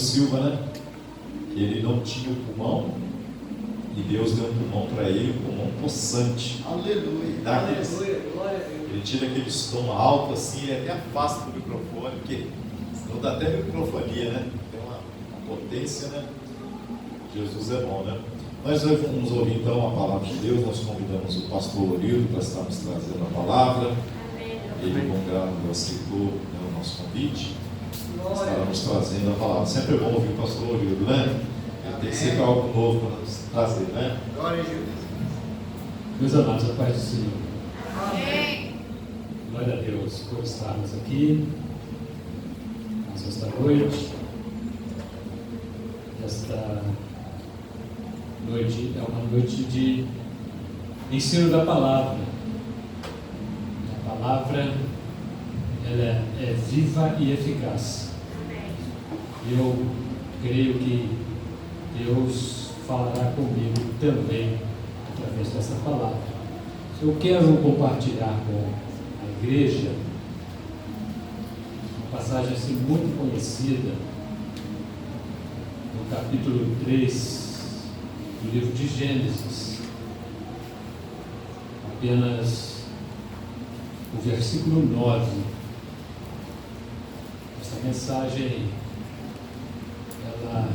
Silva, né? Ele não tinha o pulmão e Deus deu um pulmão para ele, um pulmão possante. Aleluia. Ele tira aquele som alto assim, ele até afasta do microfone, porque senão dá até microfonia, né? Tem uma potência, né? Jesus é bom, né? Nós vamos ouvir então a palavra de Deus. Nós convidamos o pastor Lorildo para estarmos trazendo a palavra. Ele, com grado, aceitou o nosso convite. Estaremos trazendo a palavra. Sempre é bom ouvir o pastor Lorildo, né? Tem que ser algo novo para nos trazer, né? Glória a Jesus. Meus amados, a paz do Senhor. Amém. Glória a Deus por estarmos aqui esta noite. Esta noite é uma noite de ensino da palavra. A palavra, ela é viva e eficaz. Eu creio que Deus falará comigo também através dessa palavra. Eu quero compartilhar com a igreja uma passagem assim muito conhecida no capítulo 3 do livro de Gênesis. Apenas o versículo 9. Essa mensagem ela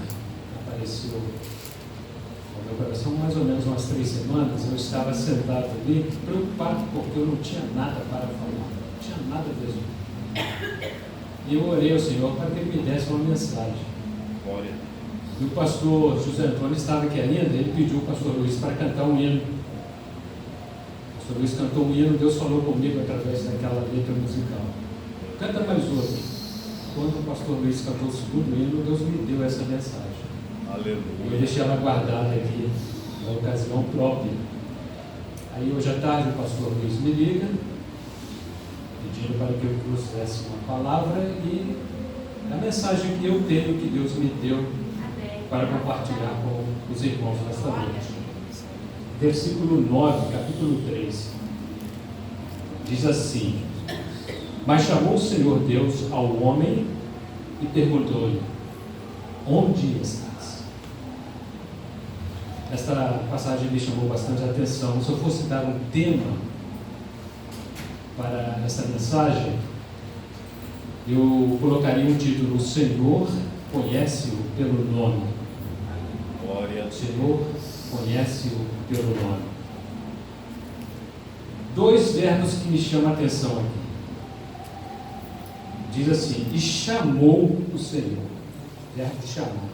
apareceu no meu coração mais ou menos umas 3 semanas. Eu estava sentado ali, preocupado porque eu não tinha nada para falar, não tinha nada mesmo. E eu orei ao Senhor para que Ele me desse uma mensagem. Glória. E o pastor José Antônio estava aqui ainda. Ele pediu o pastor Luiz para cantar um hino. O pastor Luiz cantou um hino. Deus falou comigo através daquela letra musical: canta mais outro. Quando o pastor Luiz cantou o segundo hino, Deus me deu essa mensagem. Aleluia. Eu deixei ela guardada aqui na ocasião própria. Aí hoje à tarde o pastor Luiz me liga pedindo para que eu trouxesse uma palavra e a mensagem que eu tenho, que Deus me deu para compartilhar com os irmãos nesta noite. Versículo 9, capítulo 3, diz assim: Mas chamou o Senhor Deus ao homem e perguntou-lhe: Onde estás? Esta passagem me chamou bastante a atenção. Se eu fosse dar um tema para essa mensagem, eu colocaria um título: O Senhor conhece-o pelo nome. Glória a O Deus. Senhor conhece-o pelo nome. Dois verbos que me chamam a atenção aqui. Diz assim: e chamou o Senhor. Verbo chamar.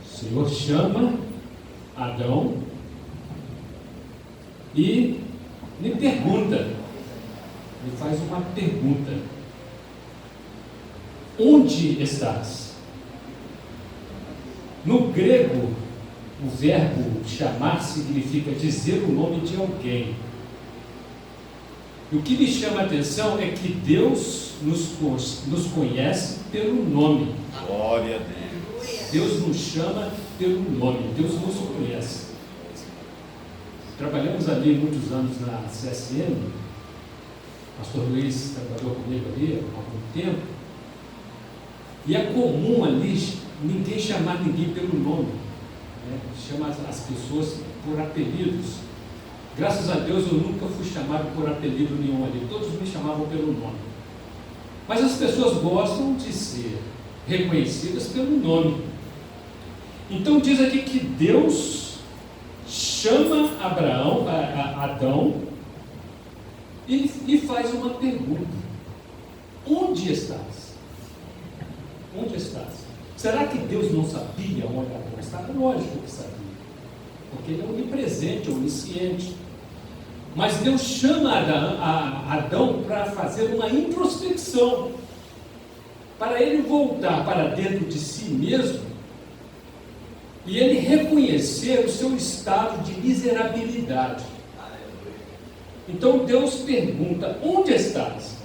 O Senhor chama Adão e lhe pergunta. Ele faz uma pergunta: onde estás? No grego, o verbo chamar significa dizer o nome de alguém. E o que me chama a atenção é que Deus nos conhece pelo nome. Glória a Deus. Deus nos chama pelo nome. Deus nos conhece. Trabalhamos ali muitos anos na CSM. O pastor Luiz trabalhou comigo ali há algum tempo. E é comum ali ninguém chamar ninguém pelo nome, né? Chama as pessoas por apelidos. Graças a Deus eu nunca fui chamado por apelido nenhum ali, todos me chamavam pelo nome. Mas as pessoas gostam de ser reconhecidas pelo nome. Então diz aqui que Deus chama Adão e faz uma pergunta: onde estás? Onde estás? Será que Deus não sabia onde Adão estava? Lógico que sabia, porque Ele é onipresente, onisciente. Mas Deus chama Adão para fazer uma introspecção, para ele voltar para dentro de si mesmo e ele reconhecer o seu estado de miserabilidade. Então Deus pergunta: onde estás?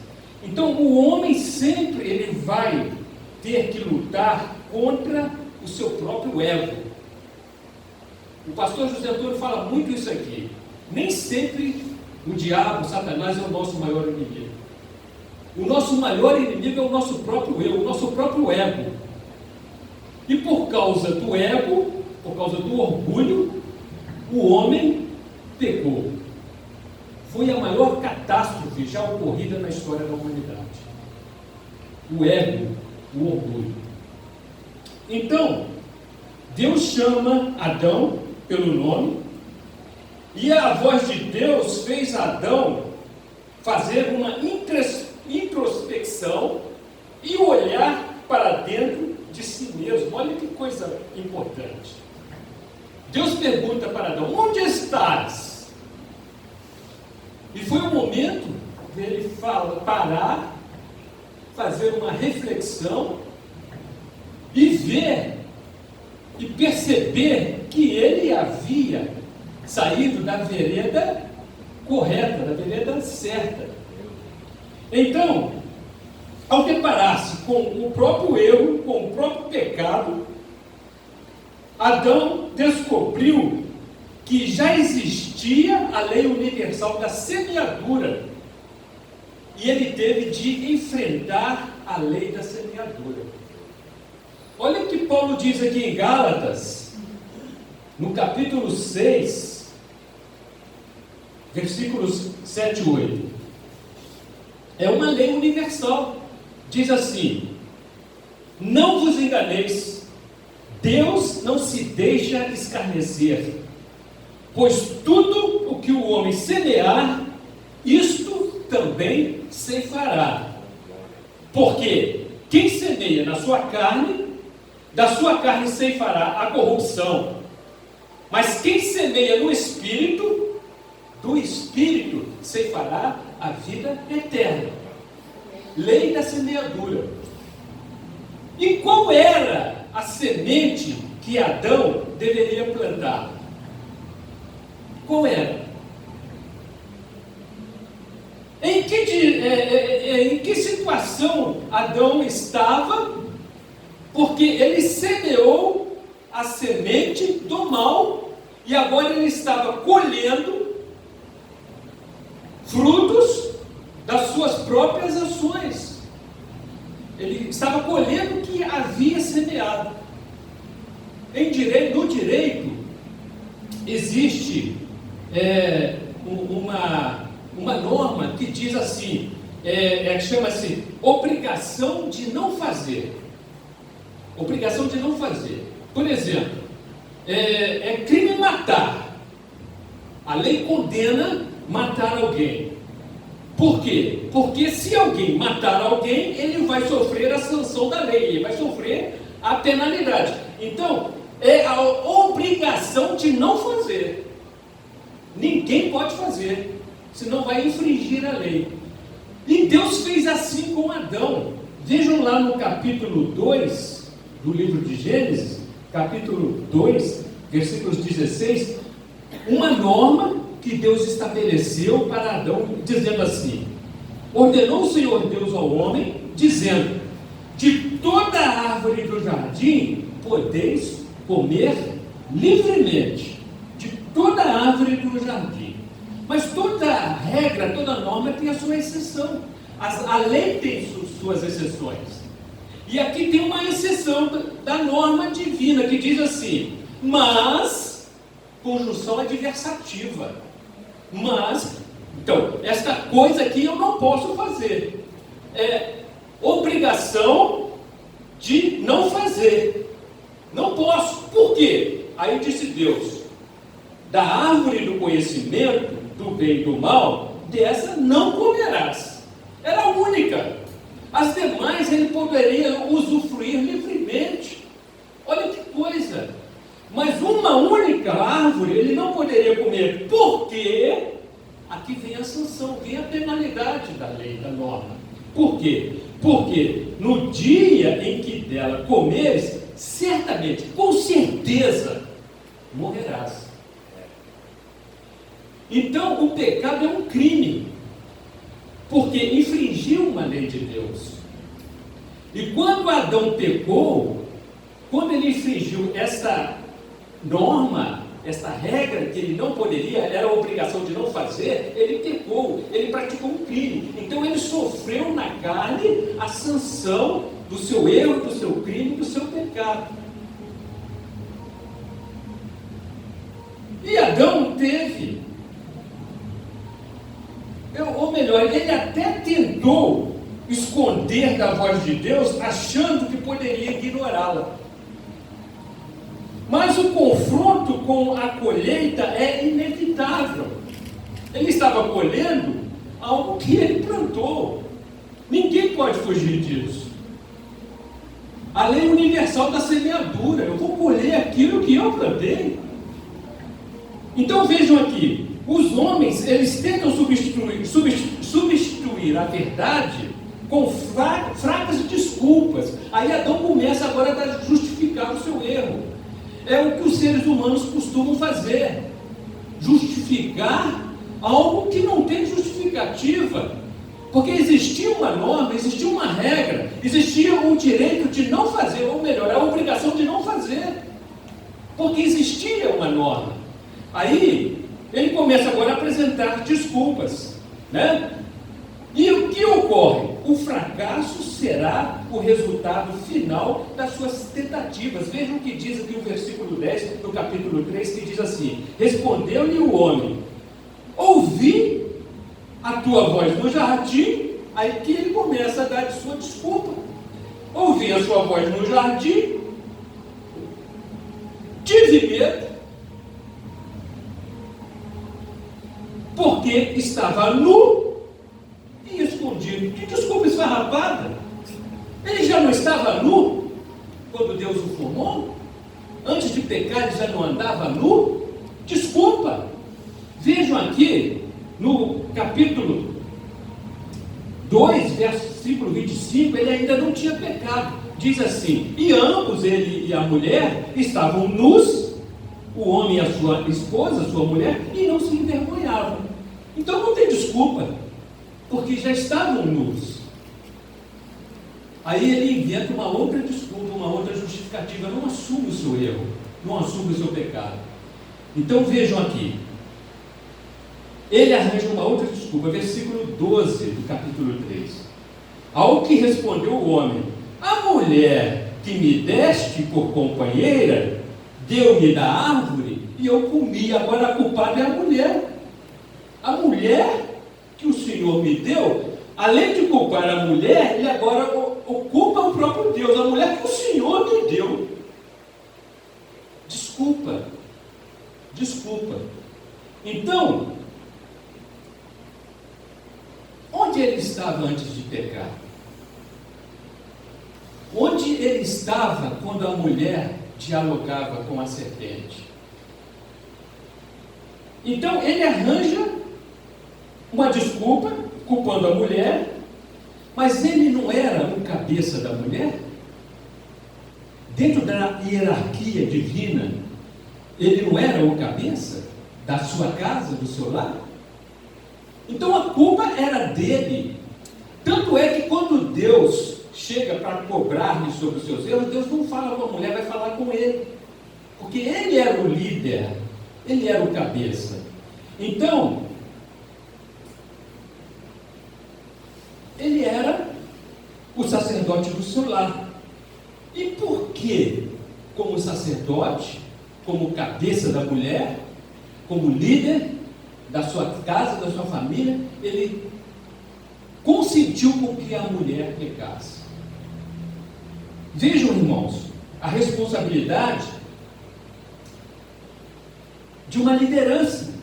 Então o homem sempre ele vai ter que lutar contra o seu próprio ego. O pastor José Antônio fala muito isso aqui. Nem sempre o diabo, Satanás, é o nosso maior inimigo. O nosso maior inimigo é o nosso próprio eu, o nosso próprio ego. E por causa do ego, por causa do orgulho, o homem pecou. Foi a maior catástrofe já ocorrida na história da humanidade. O ego, o orgulho. Então, Deus chama Adão pelo nome, e a voz de Deus fez Adão fazer uma introspecção e olhar para dentro de si mesmo. Olha que coisa importante. Deus pergunta para Adão: onde estás? E foi o momento dele parar, fazer uma reflexão e ver e perceber que ele havia saído da vereda correta, da vereda certa. Então, ao deparar-se com o próprio erro, com o próprio pecado, Adão descobriu que já existia a lei universal da semeadura, e ele teve de enfrentar a lei da semeadura. Olha o que Paulo diz aqui em Gálatas, no capítulo 6, versículos 7 e 8. É uma lei universal. Diz assim: não vos enganeis, Deus não se deixa escarnecer, pois tudo o que o homem semear, isto também ceifará. Porque quem semeia na sua carne, da sua carne ceifará a corrupção. Mas quem semeia no Espírito, do Espírito ceifará a vida eterna. Lei da semeadura. E qual era a semente que Adão deveria plantar? Qual era? em que situação Adão estava, porque ele semeou a semente do mal e agora ele estava colhendo frutos das suas próprias ações. Ele estava colhendo o que havia semeado. No direito existe uma norma que diz assim, chama-se obrigação de não fazer. Obrigação de não fazer. Por exemplo, é crime matar. A lei condena matar alguém. Por quê? Porque se alguém matar alguém, ele vai sofrer a sanção da lei, ele vai sofrer a penalidade. Então, é a obrigação de não fazer. Ninguém pode fazer, senão vai infringir a lei. E Deus fez assim com Adão. Vejam lá no capítulo 2 do livro de Gênesis, capítulo 2, versículos 16, uma norma que Deus estabeleceu para Adão, dizendo assim: ordenou o Senhor Deus ao homem, dizendo: de toda a árvore do jardim podeis comer livremente, de toda a árvore do jardim. Mas toda regra, toda norma tem a sua exceção. A lei tem suas exceções. E aqui tem uma exceção da norma divina, que diz assim: mas, conjunção adversativa. Mas, então, esta coisa aqui eu não posso fazer. É obrigação de não fazer. Não posso. Por quê? Aí disse Deus: da árvore do conhecimento do bem e do mal, dessa não comerás. Era a única. As demais ele poderia usufruir livremente. Olha que coisa. Mas uma única árvore ele não poderia comer. Por quê? Aqui vem a sanção, vem a penalidade da lei, da norma. Por quê? Porque no dia em que dela comeres, certamente, com certeza, morrerás. Então, o pecado é um crime, porque infringiu uma lei de Deus. E quando Adão pecou, quando ele infringiu esta norma, esta regra que ele não poderia, era a obrigação de não fazer, ele pecou, ele praticou um crime. Então ele sofreu na carne a sanção do seu erro, do seu crime, do seu pecado. E Adão teve, ou melhor, ele até tentou esconder da voz de Deus, achando que poderia ignorá-la. Mas o confronto com a colheita é inevitável. Ele estava colhendo algo que ele plantou. Ninguém pode fugir disso. A lei universal da semeadura. Eu vou colher aquilo que eu plantei. Então vejam aqui, os homens, eles tentam substituir a verdade com fracas desculpas. Aí Adão começa agora a justificar o seu erro. É o que os seres humanos costumam fazer. Justificar algo que não tem justificativa. Porque existia uma norma, existia uma regra, existia um direito de não fazer, ou melhor, a obrigação de não fazer. Porque existia uma norma. Aí, ele começa agora a apresentar desculpas, né? E o que ocorre? O fracasso será o resultado final das suas tentativas. Vejam o que diz aqui o versículo 10 do capítulo 3, que diz assim: respondeu-lhe o homem: ouvi a tua voz no jardim. Aí que ele começa a dar de sua desculpa. Ouvi a sua voz no jardim, tive medo, porque estava nu e escondido. Que desculpa esfarrapada! Ele já não estava nu quando Deus o formou? Antes de pecar ele já não andava nu? Desculpa! Vejam aqui no capítulo 2, versículo 25, ele ainda não tinha pecado. Diz assim: e ambos, ele e a mulher, estavam nus, o homem e a sua esposa, a sua mulher, e não se envergonhavam. Então não tem desculpa, porque já estavam nus. Aí ele inventa uma outra desculpa, uma outra justificativa, não assume o seu erro, não assume o seu pecado. Então vejam aqui, ele arranja uma outra desculpa, versículo 12 do capítulo 3. Ao que respondeu o homem: a mulher que me deste por companheira, deu-me da árvore e eu comi. Agora a culpada é a mulher. A mulher que o Senhor me deu, além de culpar a mulher, ele agora culpa o próprio Deus. A mulher que o Senhor me deu. Desculpa. Então, onde ele estava antes de pecar? Onde ele estava quando a mulher dialogava com a serpente? Então ele arranja uma desculpa, culpando a mulher, mas ele não era o cabeça da mulher? Dentro da hierarquia divina, ele não era o cabeça da sua casa, do seu lar? Então a culpa era dele. Tanto é que quando Deus chega para cobrar-lhe sobre os seus erros, Deus não fala com a mulher, vai falar com ele. Porque ele era o líder, ele era o cabeça. Então, ele era o sacerdote do seu lar. E por que, como sacerdote, como cabeça da mulher, como líder da sua casa, da sua família, ele consentiu com que a mulher pecasse? Vejam, irmãos, a responsabilidade de uma liderança.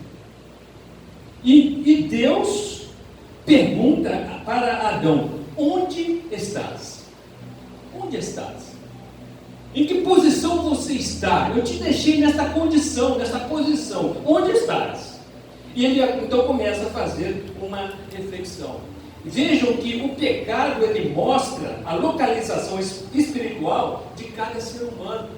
E Deus pergunta para Adão: onde estás? Onde estás? Em que posição você está? Eu te deixei nessa condição, nessa posição. Onde estás? E ele então começa a fazer uma reflexão. Vejam que o pecado, ele mostra a localização espiritual de cada ser humano.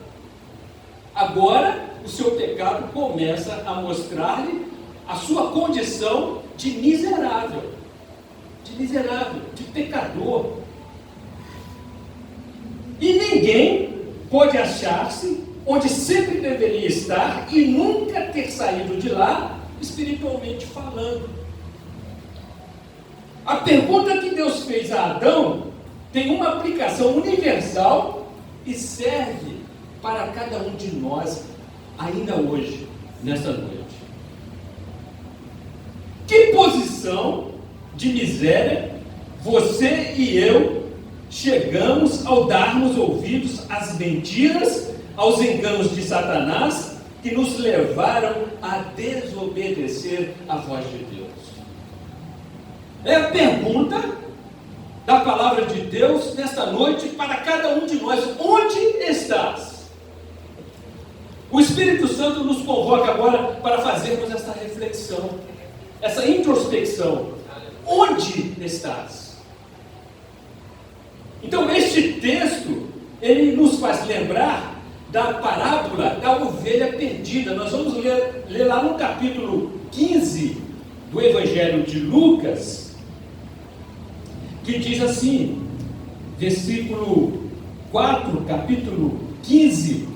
Agora, o seu pecado começa a mostrar-lhe a sua condição de miserável, de pecador. E ninguém pode achar-se onde sempre deveria estar e nunca ter saído de lá, espiritualmente falando. A pergunta que Deus fez a Adão tem uma aplicação universal e serve para cada um de nós ainda hoje, nesta noite. Que posição de miséria você e eu chegamos ao darmos ouvidos às mentiras, aos enganos de Satanás, que nos levaram a desobedecer a voz de Deus? É a pergunta da palavra de Deus nesta noite para cada um de nós. Onde estás? O Espírito Santo nos convoca agora para fazermos essa reflexão, essa introspecção. Onde estás? Então este texto, ele nos faz lembrar da parábola da ovelha perdida. Nós vamos ler lá no capítulo 15 do Evangelho de Lucas, que diz assim, versículo 4, capítulo 15,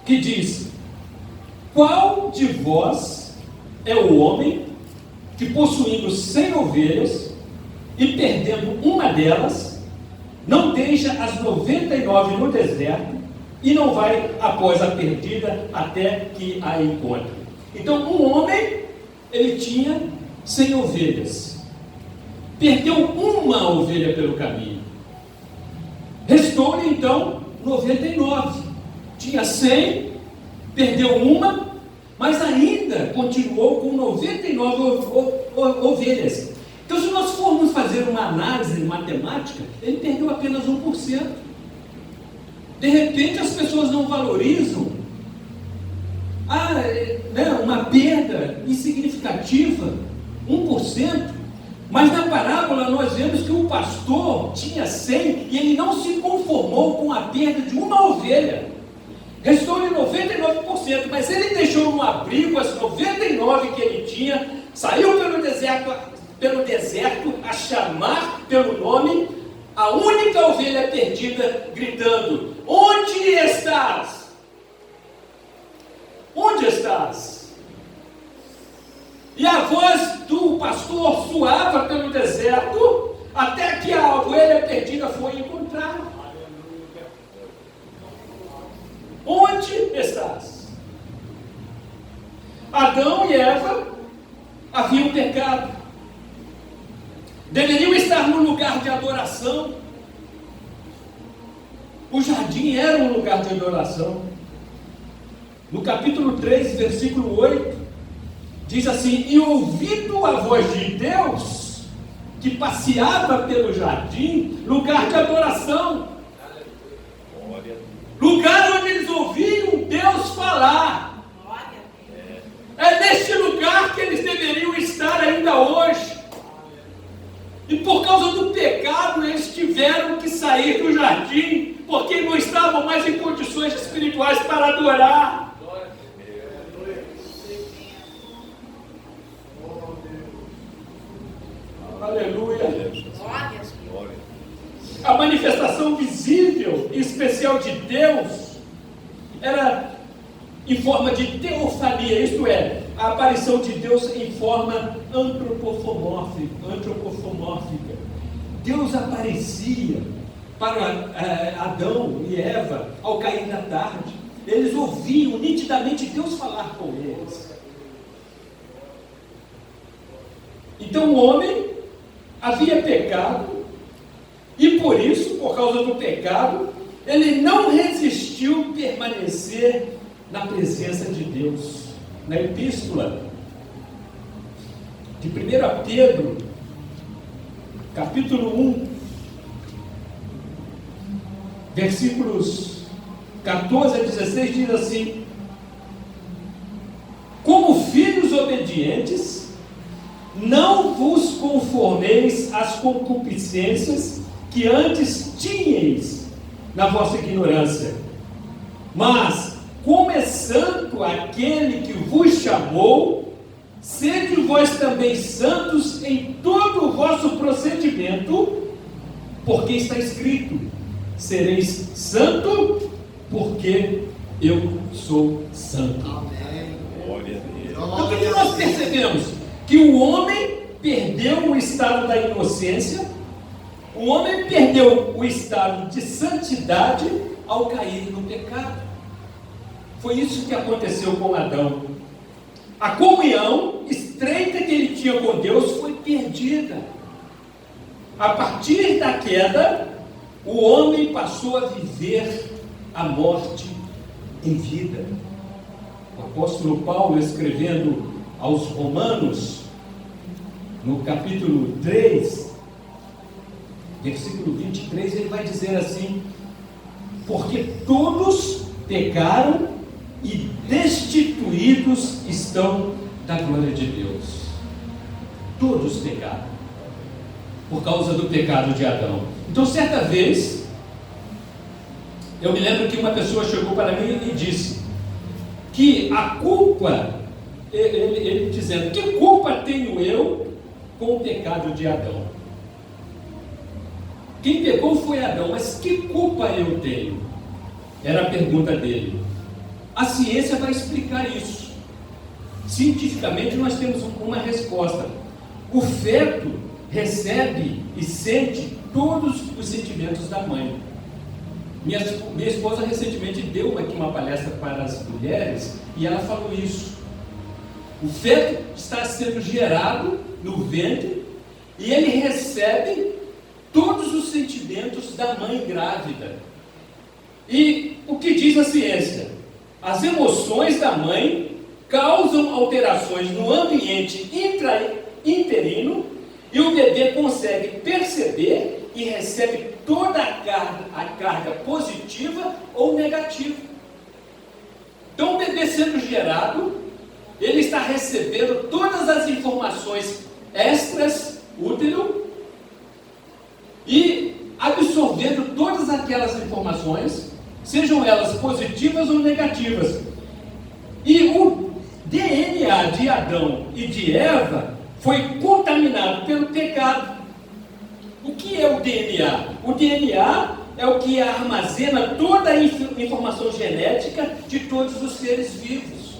que diz: qual de vós é o homem que, possuindo 100 ovelhas e perdendo uma delas, não deixa as 99 no deserto e não vai após a perdida até que a encontre? Então, um homem, ele tinha 100 ovelhas, perdeu uma ovelha pelo caminho, restou-lhe então 99. Tinha 100, perdeu uma, mas ainda continuou com 99 ovelhas. Então, se nós formos fazer uma análise matemática, ele perdeu apenas 1%. De repente, as pessoas não valorizam uma perda insignificativa, 1%. Mas na parábola nós vemos que o pastor tinha 100 e ele não se conformou com a perda de uma ovelha. Restou-lhe 99%, mas ele deixou no abrigo as 99 que ele tinha, saiu pelo deserto pelo deserto a chamar pelo nome a única ovelha perdida, gritando: onde estás? Onde estás? E a voz do pastor soava pelo deserto, até que a ovelha perdida foi encontrada. Onde estás? Adão e Eva haviam pecado. Deveriam estar no lugar de adoração. O jardim era um lugar de adoração. No capítulo 3, versículo 8, diz assim: e ouvindo a voz de Deus, que passeava pelo jardim, lugar de adoração, lugar onde eles ouviam Deus falar. É neste lugar que eles deveriam estar ainda hoje. E por causa do pecado, eles tiveram que sair do jardim, porque não estavam mais em condições espirituais para adorar. Aleluia. A manifestação visível e especial de Deus era em forma de teofania, isto é, a aparição de Deus em forma antropomórfica. Deus aparecia para Adão e Eva ao cair da tarde. Eles ouviam nitidamente Deus falar com eles. Então o homem havia pecado, e por isso, por causa do pecado, ele não resistiu permanecer na presença de Deus. Na epístola de 1 Pedro, capítulo 1, versículos 14 a 16, diz assim: como filhos obedientes, não vos conformeis às concupiscências que antes tinhais na vossa ignorância, mas como é santo aquele que vos chamou, sede vós também santos em todo o vosso procedimento, porque está escrito: sereis santo, porque eu sou santo. Glória a Deus. Então o que nós percebemos? Que o homem perdeu o estado da inocência, o homem perdeu o estado de santidade ao cair no pecado. Foi isso que aconteceu com Adão. A comunhão estreita que ele tinha com Deus foi perdida. A partir da queda, o homem passou a viver a morte em vida. O apóstolo Paulo, escrevendo aos Romanos, no capítulo 3, versículo 23, ele vai dizer assim: porque todos pecaram e destituídos estão da glória de Deus. Todos pecaram por causa do pecado de Adão. Então, certa vez, eu me lembro que uma pessoa chegou para mim e disse que a culpa, ele dizendo: que culpa tenho eu com o pecado de Adão? Quem pecou foi Adão, mas que culpa eu tenho? Era a pergunta dele. A ciência vai explicar isso. Cientificamente nós temos uma resposta. O feto recebe e sente todos os sentimentos da mãe. Minha esposa recentemente deu aqui uma palestra para as mulheres e ela falou isso. O feto está sendo gerado no ventre e ele recebe todos os sentimentos da mãe grávida. E o que diz a ciência? As emoções da mãe causam alterações no ambiente intrauterino e o bebê consegue perceber e recebe toda a carga positiva ou negativa. Então o bebê sendo gerado, ele está recebendo todas as informações extras útero e absorvendo todas aquelas informações, sejam elas positivas ou negativas. E o DNA de Adão e de Eva foi contaminado pelo pecado. O que é o DNA? O DNA é o que armazena toda a informação genética de todos os seres vivos.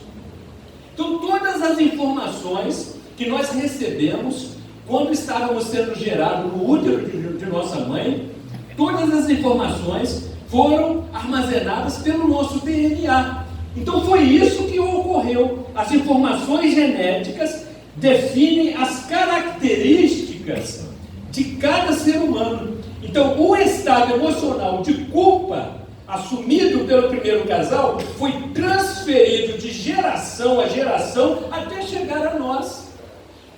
Então, todas as informações que nós recebemos quando estávamos sendo gerados no útero de nossa mãe, todas as informações foram armazenadas pelo nosso DNA. Então, foi isso que ocorreu. As informações genéticas definem as características de cada ser humano. Então, o estado emocional de culpa assumido pelo primeiro casal foi transferido de geração a geração até chegar a nós.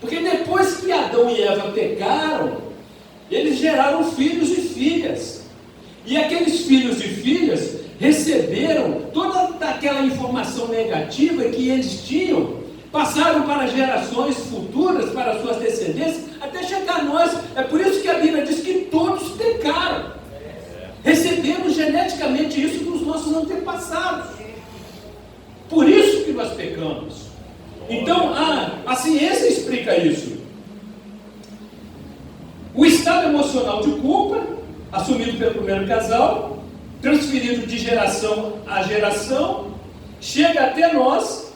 Porque depois que Adão e Eva pecaram, eles geraram filhos e filhas. E aqueles filhos e filhas receberam toda aquela informação negativa que eles tinham, passaram para gerações futuras, para suas descendências, até chegar a nós. É por isso que a Bíblia diz que todos pecaram. Recebemos geneticamente isso dos nossos antepassados. Por isso que nós pecamos. Então, a ciência explica isso. O estado emocional de culpa, assumido pelo primeiro casal, transferido de geração a geração, chega até nós,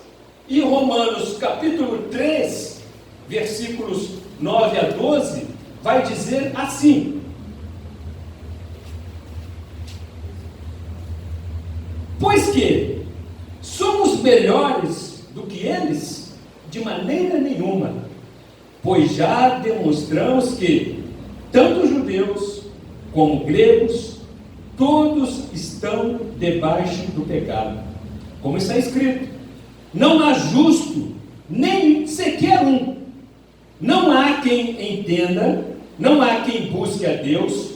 e Romanos capítulo 3, versículos 9 a 12, vai dizer assim: pois que somos melhores do que eles? De maneira nenhuma, pois já demonstramos que tanto judeus como gregos, todos estão debaixo do pecado. Como está escrito: não há justo, nem sequer um. Não há quem entenda, não há quem busque a Deus.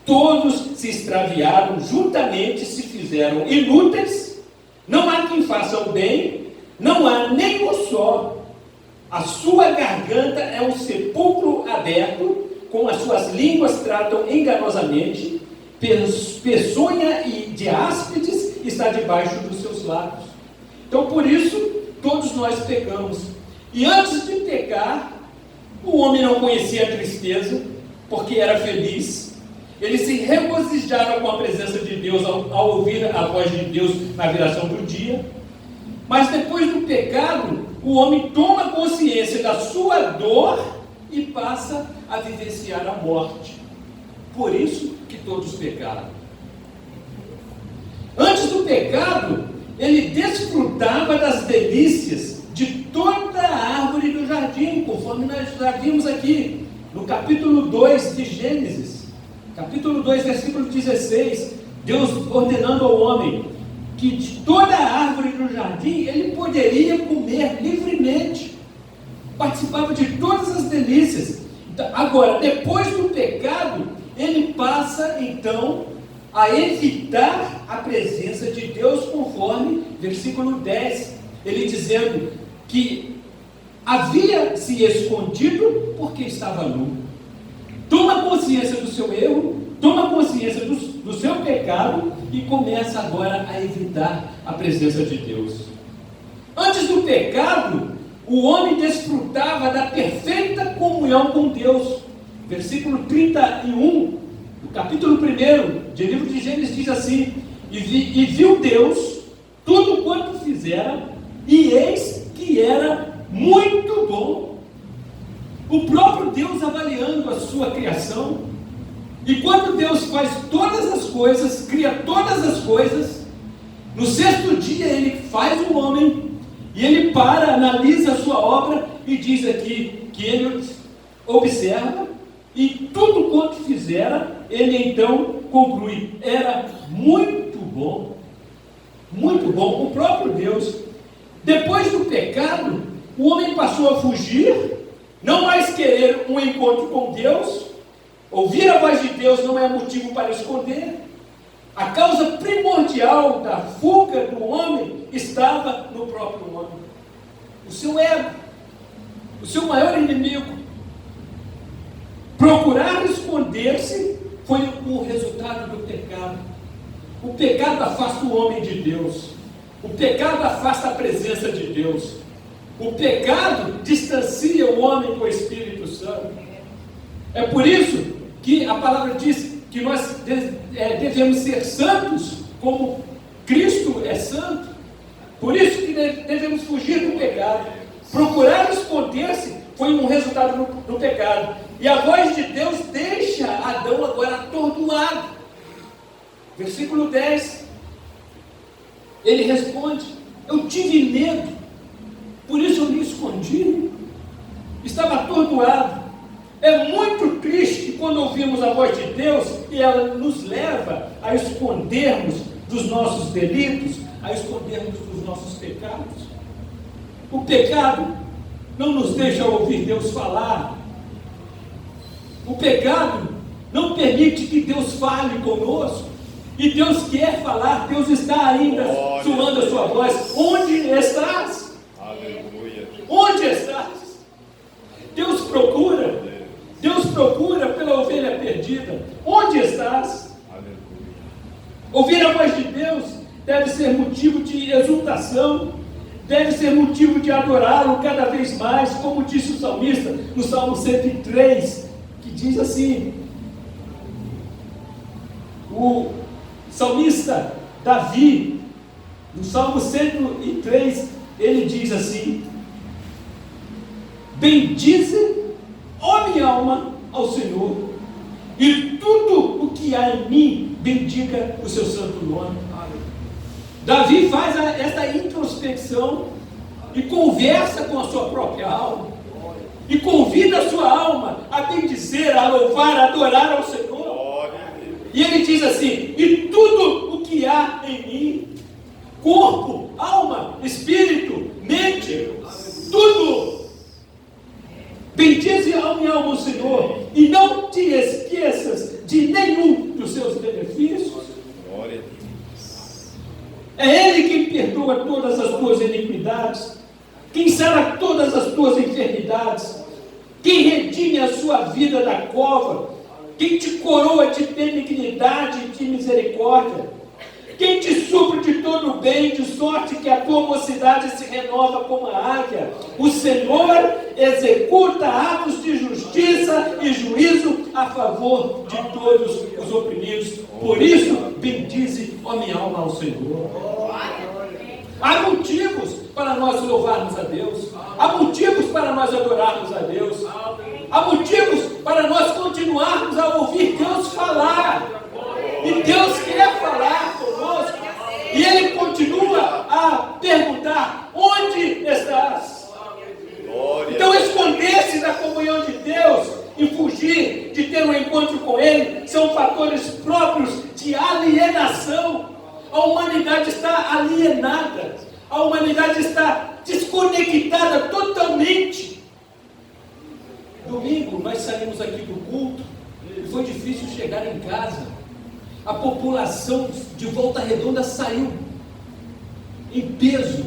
Todos se extraviaram, juntamente se fizeram inúteis. Não há quem faça o bem, não há nem um só. A sua garganta é um sepulcro aberto, com as suas línguas tratam enganosamente. Peçonha e de áspides está debaixo dos seus lábios. Então, por isso, todos nós pecamos. E antes de pecar, o homem não conhecia a tristeza, porque era feliz. Ele se regozijava com a presença de Deus ao ouvir a voz de Deus na viração do dia. Mas depois do pecado, o homem toma consciência da sua dor e passa a vivenciar a morte. Por isso que todos pecaram. Antes do pecado, ele desfrutava das delícias de toda a árvore do jardim, conforme nós já vimos aqui, no capítulo 2 de Gênesis. Capítulo 2, versículo 16, Deus ordenando ao homem que de toda a árvore do jardim ele poderia comer livremente, participava de todas as delícias. Então, agora, depois do pecado, ele passa então a evitar a presença de Deus, conforme versículo 10, ele dizendo que havia se escondido porque estava nu. Toma consciência do seu erro, toma consciência do seu pecado e começa agora a evitar a presença de Deus. Antes do pecado, o homem desfrutava da perfeita comunhão com Deus. Versículo 31, do capítulo 1 do livro de Gênesis diz assim: e viu Deus tudo quanto fizera, e eis que era muito bom. O próprio Deus avaliando a sua criação. E quando Deus faz todas as coisas, cria todas as coisas, no sexto dia ele faz o homem, e ele analisa a sua obra, e diz aqui que ele observa, e tudo quanto fizera, ele então conclui: era muito bom. Muito bom. O próprio Deus. Depois do pecado, o homem passou a fugir, não mais querer um encontro com Deus. Ouvir a voz de Deus não é motivo para esconder. A causa primordial da fuga do homem estava no próprio homem. O seu ego, o seu maior inimigo. Procurar esconder-se foi o resultado do pecado. O pecado afasta o homem de Deus. O pecado afasta a presença de Deus. O pecado distancia o homem com o Espírito Santo. É por isso que a palavra diz que nós devemos ser santos como Cristo é santo. Por isso que devemos fugir do pecado. Procurar esconder-se foi um resultado do pecado. E a voz de Deus deixa Adão agora atordoado. Versículo 10. Ele responde: eu tive medo, por isso eu me escondi. Estava atordoado. É muito triste quando ouvimos a voz de Deus e ela nos leva a escondermos dos nossos delitos, a escondermos dos nossos pecados. O pecado não nos deixa ouvir Deus falar. O pecado não permite que Deus fale conosco. E Deus quer falar, Deus está ainda soando a sua voz. Onde estás? Aleluia. Onde estás? Deus procura pela ovelha perdida. Onde estás? Aleluia. Ouvir a voz de Deus deve ser motivo de exultação, deve ser motivo de adorá-lo cada vez mais, como disse o salmista no Salmo 103, que diz assim: o salmista Davi, no Salmo 103, ele diz assim: bendize, ó minha alma, ao Senhor, e tudo o que há em mim, bendiga o seu santo nome. Davi faz esta introspecção e conversa com a sua própria alma, e convida a sua alma a bendizer, a louvar, a adorar ao Senhor. E ele diz assim: e tudo o que há em mim, corpo, alma, espírito, mente, tudo, bendize a minha alma o Senhor, e não te esqueças de nenhum dos seus benefícios. Glória a Deus. É Ele quem perdoa todas as tuas iniquidades, quem sara todas as tuas enfermidades, quem redime a sua vida da cova, quem te coroa de benignidade e de misericórdia, quem te supre de todo o bem, de sorte que a tua mocidade se renova como a águia. O Senhor executa atos de justiça e juízo a favor de todos os oprimidos. Por isso, bendize, ó minha alma, ao Senhor. Há motivos para nós louvarmos a Deus. Há motivos para nós adorarmos a Deus. Há motivos para nós continuarmos a ouvir Deus falar. E Deus quer falar conosco. E Ele continua a perguntar: onde estás? Então esconder-se da comunhão de Deus e fugir de ter um encontro com Ele são fatores próprios de alienação. A humanidade está alienada. A humanidade está desconectada totalmente. Domingo nós saímos aqui do culto e foi difícil chegar em casa. A população de Volta Redonda saiu em peso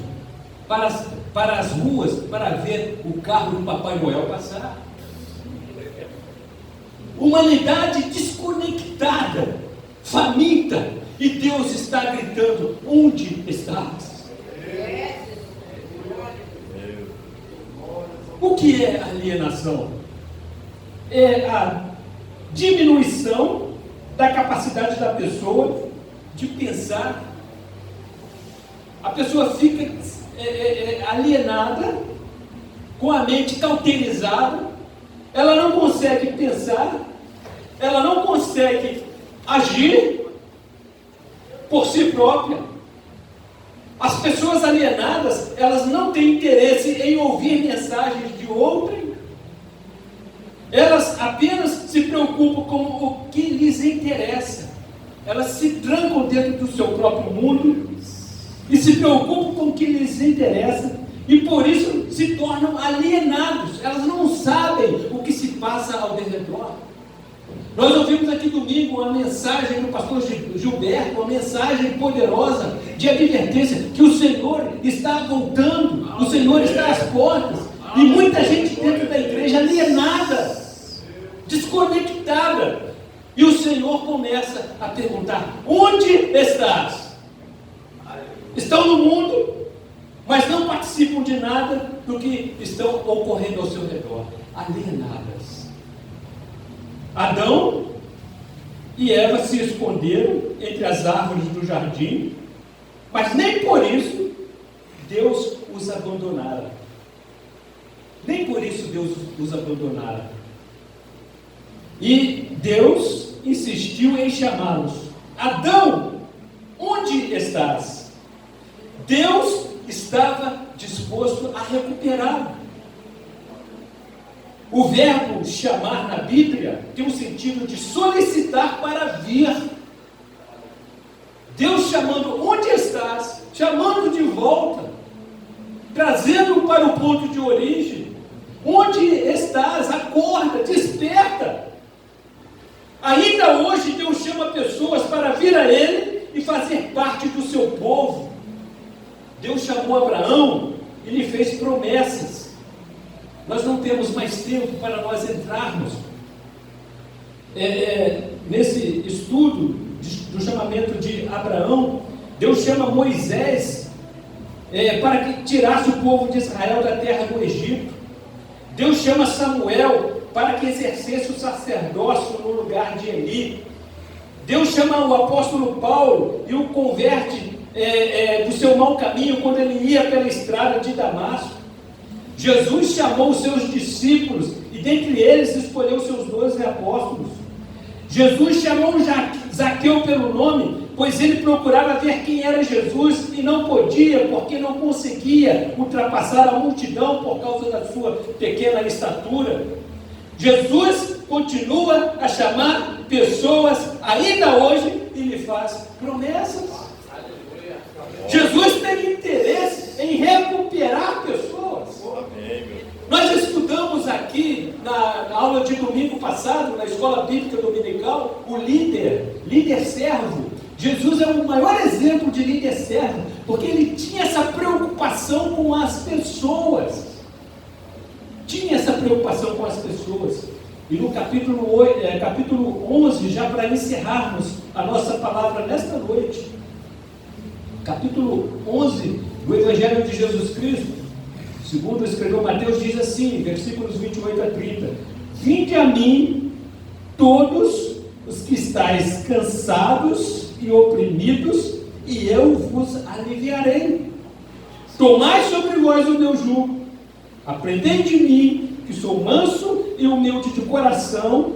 para as ruas para ver o carro do Papai Noel passar. Humanidade desconectada, faminta, e Deus está gritando: onde estás? O que é alienação? É a diminuição da capacidade da pessoa de pensar. A pessoa fica alienada, com a mente cauterizada, ela não consegue pensar, ela não consegue agir por si própria. As pessoas alienadas, elas não têm interesse em ouvir mensagens de outrem. Elas apenas se preocupam com o que lhes interessa. Elas se trancam dentro do seu próprio mundo e se preocupam com o que lhes interessa, e por isso se tornam alienados. Elas não sabem o que se passa ao redor. Nós ouvimos aqui domingo uma mensagem do pastor Gilberto, uma mensagem poderosa de advertência que o Senhor está voltando, o Senhor está às portas, e muita gente dentro da igreja alienada, desconectada, e o Senhor começa a perguntar: onde estás? Estão no mundo, mas não participam de nada do que estão ocorrendo ao seu redor, alienadas. Adão e Eva se esconderam entre as árvores do jardim, mas nem por isso Deus os abandonara. Nem por isso Deus os abandonara. E Deus insistiu em chamá-los. Adão, onde estás? Deus estava disposto a recuperá-lo. O verbo chamar na Bíblia tem o sentido de solicitar para vir. Deus chamando, onde estás? Chamando de volta, trazendo para o ponto de origem. Onde estás? Acorda, desperta. Ainda hoje Deus chama pessoas para vir a Ele e fazer parte do seu povo. Deus chamou Abraão e lhe fez promessas. Nós não temos mais tempo para nós entrarmos nesse estudo do chamamento de Abraão. Deus chama Moisés para que tirasse o povo de Israel da terra do Egito. Deus chama Samuel para que exercesse o sacerdócio no lugar de Eli. Deus chama o apóstolo Paulo e o converte do seu mau caminho quando ele ia pela estrada de Damasco. Jesus chamou os seus discípulos e dentre eles escolheu os seus 12 apóstolos. Jesus chamou Zaqueu pelo nome, pois ele procurava ver quem era Jesus e não podia, porque não conseguia ultrapassar a multidão por causa da sua pequena estatura. Jesus continua a chamar pessoas ainda hoje e lhe faz promessas. Jesus tem interesse em recuperar pessoas. Nós estudamos aqui na aula de domingo passado, na escola bíblica dominical, o líder servo. Jesus é o maior exemplo de líder servo, porque ele tinha essa preocupação com as pessoas. E no capítulo 11, já para encerrarmos a nossa palavra nesta noite, capítulo 11 do Evangelho de Jesus Cristo, segundo escreveu Mateus, diz assim, versículos 28 a 30: Vinde a mim, todos os que estáis cansados e oprimidos, e eu vos aliviarei. Tomai sobre vós o meu jugo, aprendei de mim, que sou manso e humilde de coração,